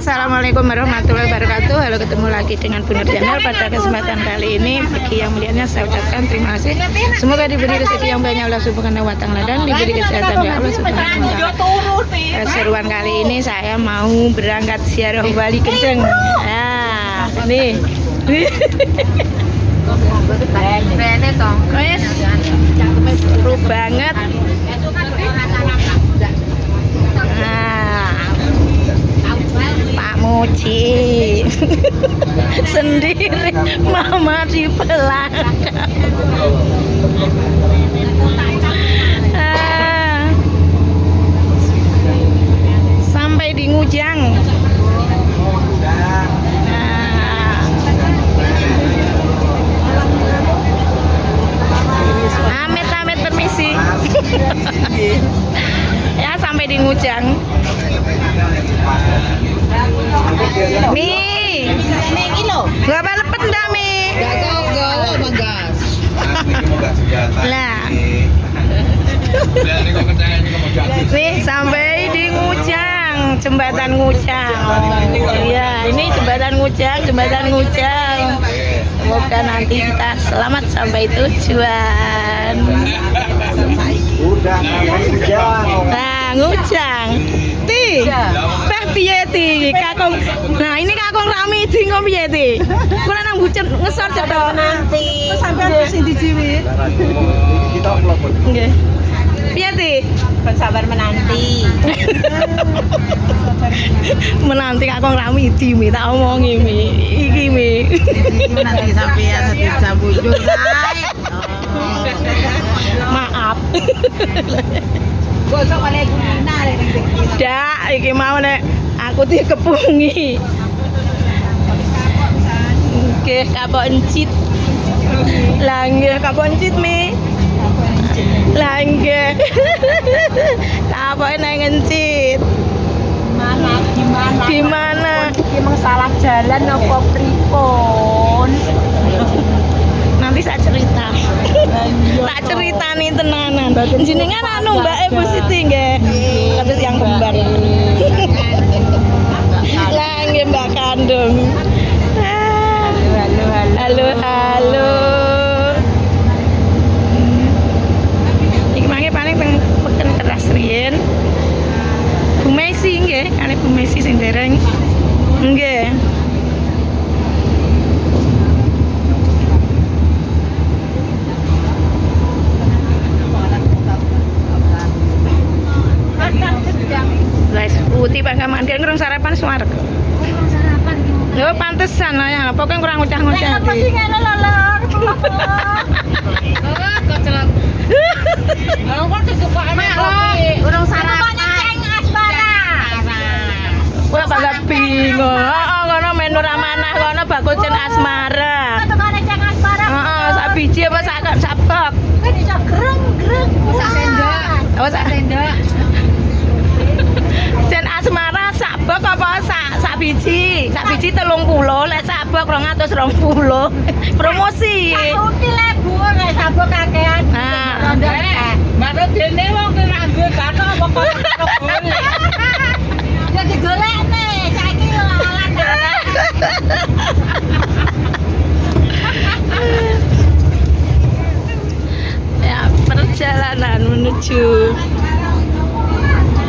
Assalamualaikum warahmatullahi wabarakatuh. Halo, ketemu lagi dengan Bu Nur Channel. Pada kesempatan kali ini, bagi yang melihatnya saya ucapkan terima kasih. Semoga diberi rezeki yang banyak Allah Subhanahu wa Ta'ala dan diberi kesehatan ya Allah Subhanahu wa Ta'ala. Seruan kali ini saya mau berangkat ziarah Wali Kendeng. Nah, nih. Wes, seru banget. Nah, Pak Muji sendiri, Mama di belakang. Sampai di Ngujang. Amit-amit permisi. Ya, sampai di Ngujang. Mi, berapa lepet enggak Mi? Lah. Nih sampai di Ngujang, jembatan Ngujang. Iya, ini jembatan Ngujang. Semoga nanti kita selamat sampai tujuan. Nah, Ngujang. Ti, teh piye ti? Kakung. Nah, ini kakung Rami di ngono piye ti? Kula nang bucet ngesor cetok nanti. Sampeyan sing dijiwi. Kita vlog. Nggih. Piye ti? Ben sabar menanti. Menanti kakung Rami di mi tak omongi mi. Iki mi. Nanti sampeyan jam 7 kae. Maaf. Gosok oleh guna lek dak iki mau nek aku dikepungi. Nggih, kapok encit. Lah nggih, kapok encit Mi. Lah nggih. Kapok nang encit. Gimana? Iki mung salah jalan apa pripun? Nanti saya cerita. Tak ceritani tenanan. Jenengan anu Mbak Bu Siti nggih. Kados yang kembar. Lah nggih Mbak kandung. Halo. Iki mangke paling peken keras riyen. Bu Messi nggih, kali Bu Messi sing dereng. Nggih. Guys, putih pangkaman dia ngurung sarapan suarga. Ngurung sarapan gitu. Yo pantesan ya, pokoknya kurang ngucah-ngucah. Apa sih ngene lho. Kok celak. Lah kok disukane kopi. Ngurung sarapan ceng asmara. Ora bagak bingung. Heeh, ngono menu ramanah ngono bakul cen asmara. Tukane ceng asmara. Heeh, sak biji apa sak bak. Kan iso greng-greng. Sak sendok. Oh, sak sendok. Jen asmara sak bak apa sak biji? Sak biji 30, lek sak bak 220. Promosi. Uti lebu lek sak bak kakean. Nah, manut dene wong nganggo kathok apa kok golek. Ya digolekne, saiki yo alat. Ya, perjalanan menuju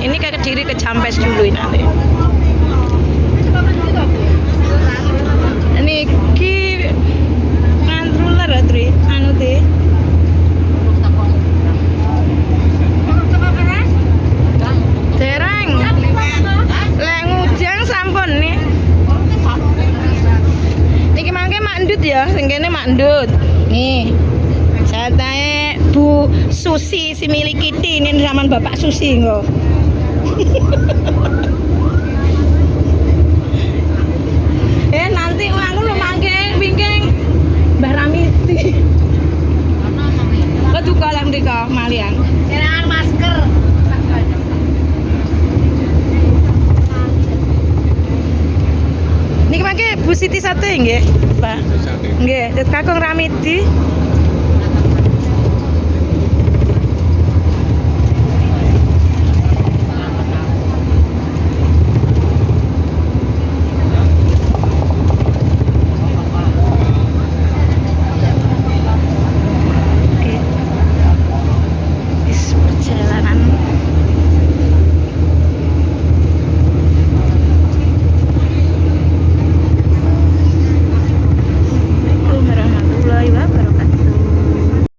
ini ke Kediri ke Jampes dulu nanti. Ini ki ngantruler ya Tri, anu teh. Dereng. Lek Ngujang sampun nih. Niki mangke Mak Ndut ya, sing kene Mak Ndut. Nih. Jatahe Bu Susi si milik Kiti ini zaman Bapak Susi kok. Nanti aku lu mangke wingking Mbah Ramiti. Kok kalang dika malian. Kerangan masker. Niki mangke Bu Siti sate nggih, Pak. Nggih, kakung Ramiti.